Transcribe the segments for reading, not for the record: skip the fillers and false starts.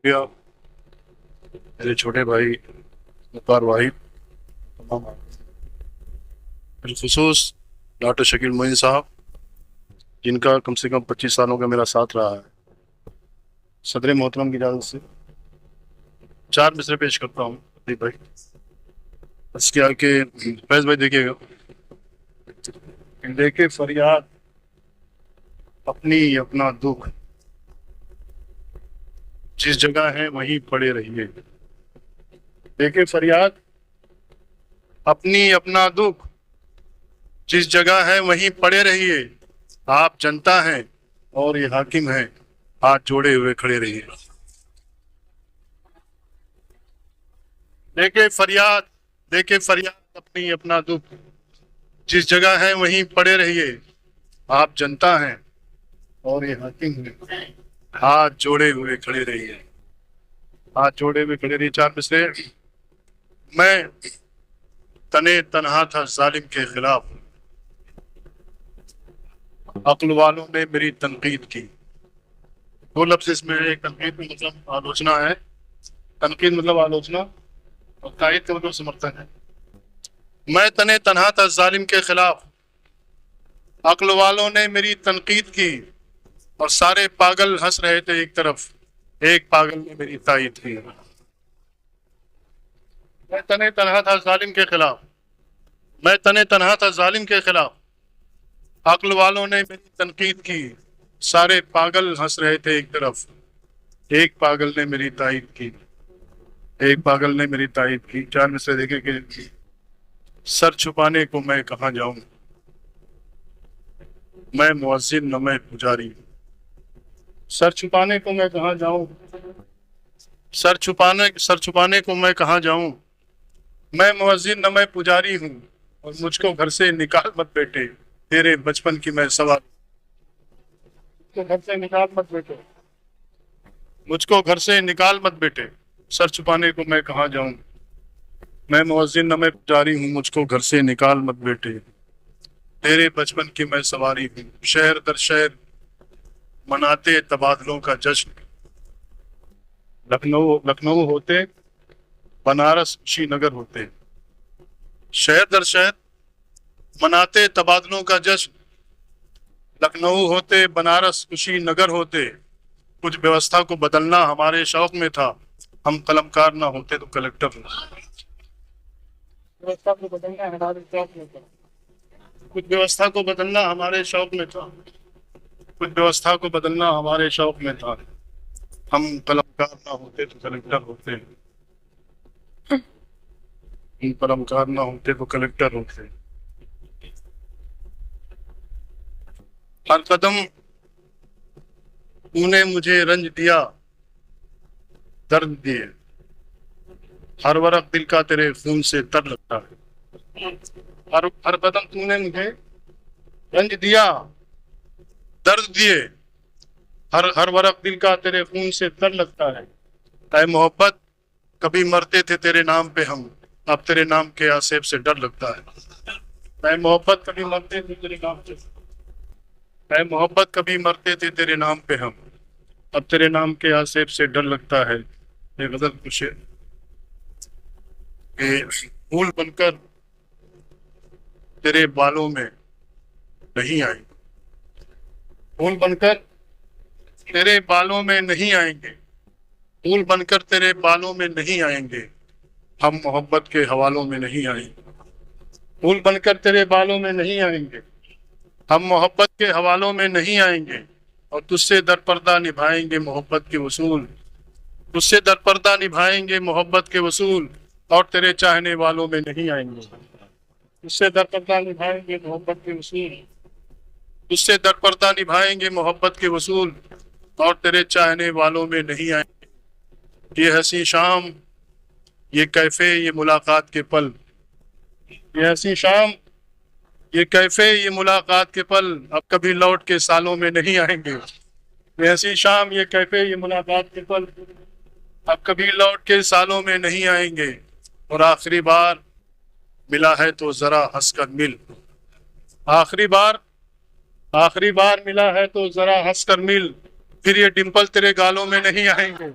या मेरे छोटे भाई मुख्तार वाहिद, तमाम बिलखुसूस डॉक्टर शकील मोइन साहब, जिनका कम से कम 25 सालों का मेरा साथ रहा है। सदर मोहतरम की इजाज़त से चार मिसरे पेश करता हूँ। दीप भाई, इसके आगे फैज भाई देखिएगा। लेके फरियाद अपनी अपना दुख, जिस जगह है वहीं पड़े रहिए। लेके फरियाद अपनी अपना दुख, जिस जगह है वहीं पड़े रहिए। आप जनता हैं और ये हाकिम है, हाथ जोड़े हुए खड़े रहिए। लेके फरियाद अपनी अपना दुख, जिस जगह है वहीं पड़े रहिए। आप जनता हैं और ये हाकिम है, हाथ जोड़े हुए खड़े रहिए। हाथ जोड़े हुए खड़े रहिए। चार मिसरे। मैं तने तनहा था जालिम के खिलाफ, अक्ल वालों ने मेरी तनकीद की। दो लफ्ज इसमें है। एक तनकीद का मतलब आलोचना है, तनकीद मतलब आलोचना, और तायद का मतलब समर्थन है। मैं तने तनहा था जालिम के खिलाफ, अक्ल वालों ने मेरी तनकीद की, और सारे पागल हंस रहे थे एक तरफ, एक पागल ने मेरी तायद की। मैं तने तनहा था जालिम के खिलाफ, मैं तने तनहा था जालिम के खिलाफ, अक्ल वालों ने मेरी तनकीद की, सारे पागल हंस रहे थे एक तरफ, एक पागल ने मेरी तायद की। एक पागल ने मेरी तायद की। चार में से देखे कि सर छुपाने को मैं कहाँ जाऊं, मैं मुअज्जिन न मैं पुजारी। सर छुपाने को मैं कहाँ जाऊं, सर छुपाने को मैं कहाँ जाऊं, मैं मुअज्जिन न मैं पुजारी हूँ, और मुझको घर से निकाल मत बेटे, तेरे बचपन की मैं सवार। मुझको घर से निकाल मत बेटे, मुझको घर से निकाल मत बेटे, सर छुपाने को मैं कहाँ जाऊं, मैं मुअज्जिन न मैं पुजारी हूँ, मुझको घर से निकाल मत बेटे, तेरे बचपन की मैं सवारी हूँ। शहर दर शहर मनाते तबादलों का जश्न, लखनऊ लखनऊ होते, बनारस कुशीनगर होते। शहर दर शहर मनाते तबादलों का जश्न, लखनऊ होते, बनारस कुशीनगर होते। कुछ व्यवस्था को बदलना हमारे शौक में था, हम कलमकार ना होते तो कलेक्टर होते। व्यवस्था को बदलना हमारे शौक में था, कुछ व्यवस्था को बदलना हमारे शौक में था, कुछ व्यवस्था को बदलना हमारे शौक में था, हम कलमकार ना होते तो कलेक्टर होते। हम कलमकार ना होते तो कलेक्टर होते। हर कदम तूने मुझे रंज दिया, दर्द दिए, हर वरक दिल का तेरे खून से तर लगता है। हर हर कदम तूने मुझे रंज दिया, दर्द दिए, हर हर वरक दिल का तेरे खून से तर लगता है। ऐ मोहब्बत, कभी मरते थे तेरे नाम पे हम, अब तेरे नाम के आसेब से डर लगता है। ऐ मोहब्बत, कभी मरते थे तेरे नाम पे, ऐ मोहब्बत कभी मरते थे तेरे नाम पे हम, अब तेरे नाम के आसेब से डर लगता है। ये गजल कुछ फूल बनकर तेरे बालों में नहीं आई, फूल बनकर तेरे बालों में नहीं आएंगे, फूल बनकर तेरे बालों में नहीं आएंगे, हम मोहब्बत के हवालों में नहीं आएंगे। फूल बनकर तेरे बालों में नहीं आएंगे, हम मोहब्बत के हवालों में नहीं आएंगे, और तुझसे दरपर्दा निभाएंगे मोहब्बत के वसूल। तुझसे दरपर्दा निभाएंगे मोहब्बत के वसूल, और तेरे चाहने वालों में नहीं आएंगे। तुझसे दरपर्दा निभाएंगे मोहब्बत के वसूल, तुझसे दरपर्दा निभाएंगे मोहब्बत के वसूल, और तेरे चाहने वालों में नहीं आएंगे। ये हंसी शाम, ये कैफे, ये मुलाकात के पल, ये हंसी शाम, ये कैफे, ये मुलाकात के पल, अब कभी लौट के सालों में नहीं आएंगे। ये हंसी शाम, ये कैफे, ये मुलाकात के पल, अब कभी लौट के सालों में नहीं आएंगे। और आखिरी बार मिला है तो जरा हंसकर मिल, आखिरी बार, आखिरी बार मिला है तो जरा हंसकर मिल, फिर ये डिंपल तेरे गालों में नहीं आएंगे।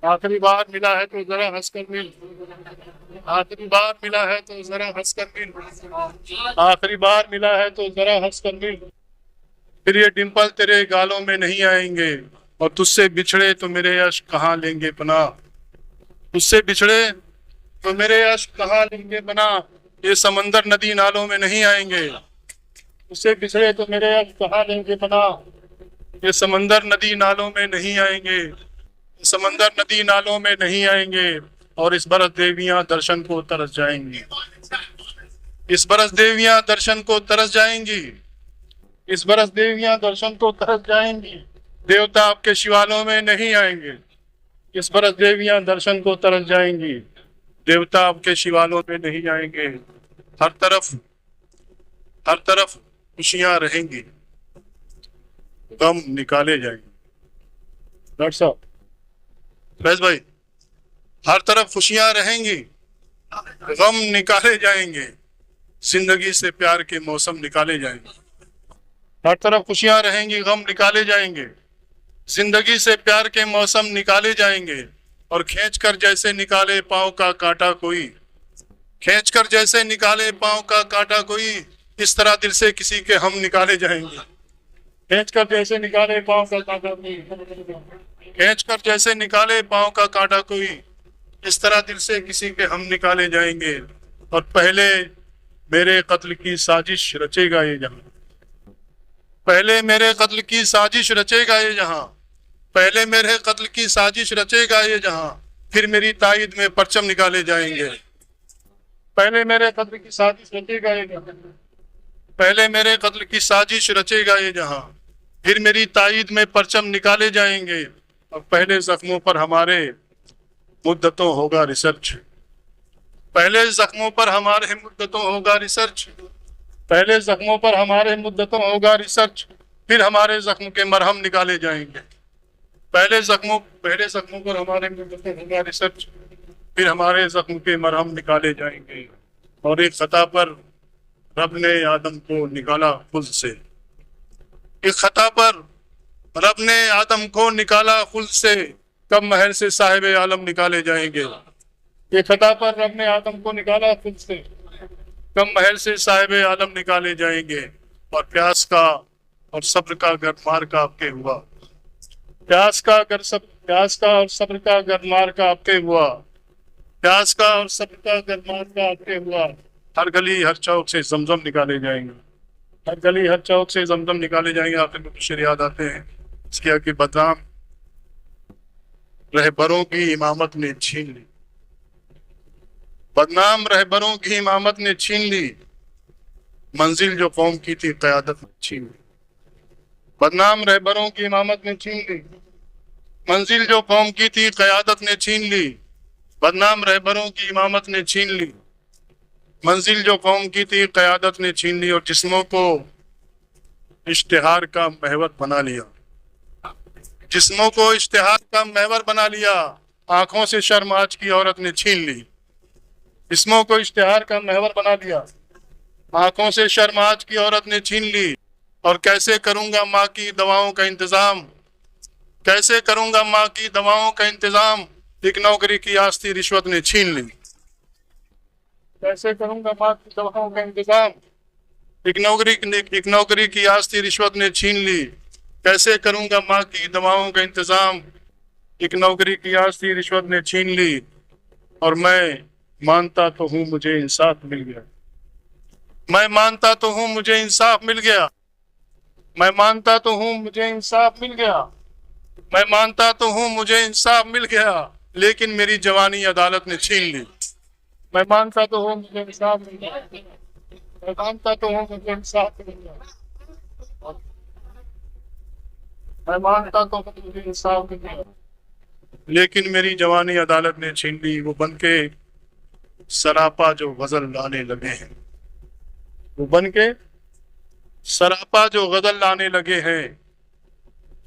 आखिरी बार मिला है तो जरा हंसकर मिल, आखिरी बार मिला है तो जरा हंसकर मिल, आखिरी बार मिला है तो जरा हंसकर मिल। फिर ये डिंपल तेरे गालों में नहीं आएंगे, और तुझसे बिछड़े तो मेरे अश्क कहाँ लेंगे पनाह, तुझसे बिछड़े तो मेरे अश्क कहाँ लेंगे पनाह। ये समंदर नदी नालों में नहीं आएंगे, तुझसे बिछड़े तो मेरे अश्क कहाँ लेंगे पनाह। ये समंदर नदी नालों में नहीं आएंगे, समंदर नदी नालों में नहीं आएंगे, और इस बरस देवियां दर्शन को तरस जाएंगी, इस बरस देवियां दर्शन को तरस जाएंगी, इस बरस देवियां दर्शन को तरस जाएंगी। देवता आपके शिवालयों में नहीं आएंगे, इस बरस देवियां दर्शन को तरस जाएंगी, देवता आपके शिवालयों में नहीं आएंगे। हर तरफ खुशियां रहेंगी, गम निकाले जाएंगे। डॉक्टर साहब, फैज भाई, हर तरफ खुशियां रहेंगी, गम निकाले जाएंगे, जिंदगी से प्यार के मौसम निकाले जाएंगे। हर तरफ खुशियां रहेंगी, गम निकाले जाएंगे, जिंदगी से प्यार के मौसम निकाले जाएंगे। और खींचकर जैसे निकाले पांव का कांटा कोई, खींचकर जैसे निकाले पांव का कांटा कोई, इस तरह दिल से किसी के हम निकाले जाएंगे। खींचकर जैसे निकाले पांव का कांटा कोई, खींचकर जैसे निकाले पांव का कांटा कोई, इस तरह दिल से किसी के हम निकाले जाएंगे। और पहले मेरे कत्ल की साजिश रचेगा ये जहां, पहले मेरे कत्ल की साजिश रचेगा ये जहां, पहले मेरे कत्ल की साजिश रचेगा ये जहां, फिर मेरी ताईद में परचम निकाले जाएंगे। पहले मेरे कत्ल की साजिश रचेगा ये जहां, पहले मेरे कत्ल की साजिश रचेगा ये जहां, फिर मेरी ताईद में परचम निकाले जाएंगे। और पहले जख्मों पर हमारे मुद्दतों होगा रिसर्च, पहले जख्मों पर हमारे मुद्दतों होगा रिसर्च, पहले जख्मों पर हमारे मुद्दतों होगा रिसर्च, फिर हमारे जख्म के मरहम निकाले जाएंगे। पहले जख्मों पर हमारे मुद्दतों होगा रिसर्च, फिर हमारे जख्म के मरहम निकाले जाएंगे। और एक खता पर रब ने आदम को निकाला खुद से, एक खता पर रब ने आदम को निकाला खुद से, कब महल से साहिब आलम निकाले जाएंगे। ये खता पर रब ने आदम को निकाला खुद से, कब महल से साहिब आलम निकाले जाएंगे। और प्यास का और सब्र का गरमार का आपके हुआ, प्यास का और सब्र का गरमार का आपके हुआ, प्यास का और सब्र का गरमार का आपके हुआ। हर गली हर चौक से जमजम निकाले जाएंगे, हर गली हर चौक से जमजम निकाले जाएंगे। आपके मुबशर याद आते हैं इसके कि बदनाम रहबरों की इमामत ने छीन ली, बदनाम रहबरों की इमामत ने छीन ली, मंजिल जो कौम की थी क़यादत ने छीन ली। बदनाम रहबरों की इमामत ने छीन ली, मंजिल जो कौम की थी क़यादत ने छीन ली। बदनाम रहबरों की इमामत ने छीन ली, मंजिल जो कौम की थी क़यादत ने छीन ली। और जिस्मों को इश्तिहार का महवर बना लिया, जिस्मों को इश्तिहार का महवर बना लिया, आंखों से शर्म आज की औरत ने छीन ली। जिस्मों को इश्तिहार का महवर बना लिया, आंखों से शर्म आज की औरत ने छीन ली। और कैसे करूंगा माँ की दवाओं का इंतजाम, कैसे करूंगा माँ की दवाओं का इंतजाम, एक नौकरी की आस्ती रिश्वत ने छीन ली। कैसे करूंगा माँ की दवाओं का इंतजाम, एक नौकरी की आस्ती रिश्वत ने छीन ली। कैसे करूंगा माँ की दवाओं का इंतजाम, एक नौकरी की आस्ती रिश्वत ने छीन ली। और मैं मानता तो हूँ मुझे इंसाफ मिल गया, मैं मानता तो हूँ मुझे इंसाफ मिल गया, मैं मानता तो हूँ मुझे इंसाफ मिल गया, मैं मानता तो हूँ मुझे इंसाफ मिल गया, लेकिन मेरी जवानी अदालत ने छीन ली। मैं मानता तो हूँ मुझे इंसाफ मिल गया, मैं मानता तो हूँ मुझे इंसाफ मिल गया, मैं मानता तो हूँ मुझे इंसाफ मिल गया, लेकिन मेरी जवानी अदालत ने छीन ली। वो बनके सरापा जो गजल लाने लगे हैं, वो बनके सरापा जो गजल लाने लगे हैं,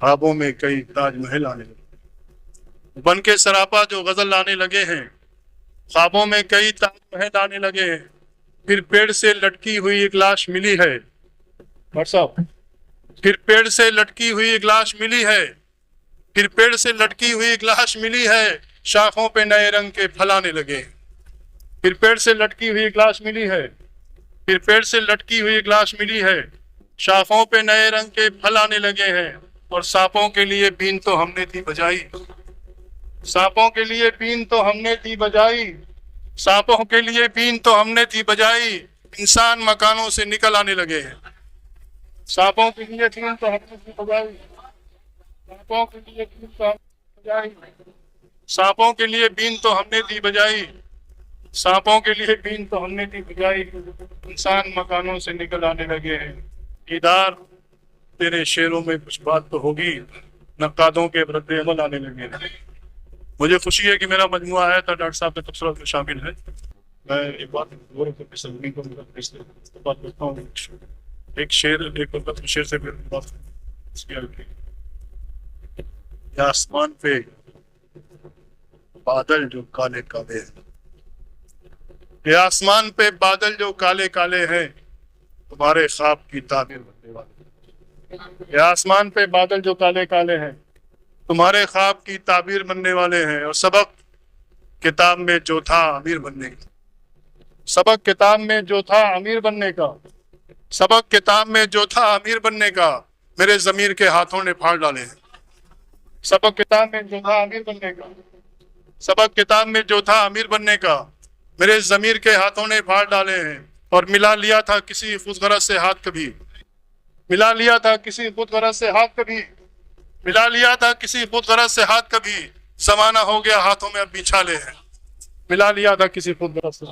ख्वाबों में कई ताजमहल आने लगे। बनके सरापा जो गजल लाने लगे हैं, ख्वाबों में कई ताजमहल आने लगे हैं। फिर पेड़ से लटकी हुई एक लाश मिली है, फिर पेड़ से लटकी हुई एक लाश मिली है, फिर पेड़ से लटकी हुई एक लाश मिली है, शाखों पे नए रंग के फल आने लगे। फिर पेड़ से लटकी हुई एक लाश मिली है, फिर पेड़ से लटकी हुई एक लाश मिली है, शाखों पे नए रंग के फल आने लगे हैं। और सांपों के लिए बीन तो हमने थी बजाई, सांपों के लिए बीन तो हमने थी बजाई, सांपों के लिए बीन तो हमने थी बजाई। इंसान मकानों से निकल आने लगे हैं। सांपों के लिए बीन तो हमने थी बजाई, सांपों के लिए बीन तो हमने बजाई, सांपों के लिए बीन तो हमने थी बजाई, सांपों के लिए बीन तो हमने थी बजाई। इंसान मकानों से निकल आने लगे हैं। इधर तेरे शेरों में कुछ बात तो होगी, नक्कादों के रद्द अमल आने लगे हैं। मुझे खुशी है कि मेरा मजमुआ आया था, डॉक्टर साहब के तबसरा में शामिल है। मैं एक बात करता हूँ, एक शेर एक शेर से आसमान पे बादल जो काले काले हैं, ये आसमान पे बादल जो काले काले हैं, तुम्हारे ख्वाब की ताबीर बनने वाले। ये आसमान पे बादल जो काले काले हैं, तुम्हारे ख्वाब की ताबीर बनने वाले हैं। और सबक किताब में जो था अमीर बनने का, सबक किताब में जो था अमीर बनने का, सबक किताब में जो था अमीर बनने का, मेरे जमीर के हाथों ने फाड़ डाले हैं। सबक किताब में जो था अमीर बनने का, सबक किताब में जो था अमीर बनने का, मेरे जमीर के हाथों ने फाड़ डाले हैं। और मिला लिया था किसी खुदगरज से हाथ कभी, मिला लिया था किसी खुदगरज से हाथ कभी, मिला लिया था किसी खुदगरज से हाथ कभी, जमाना हो गया हाथों में अब बिछा ले हैं। मिला लिया था किसी खुदगरज से।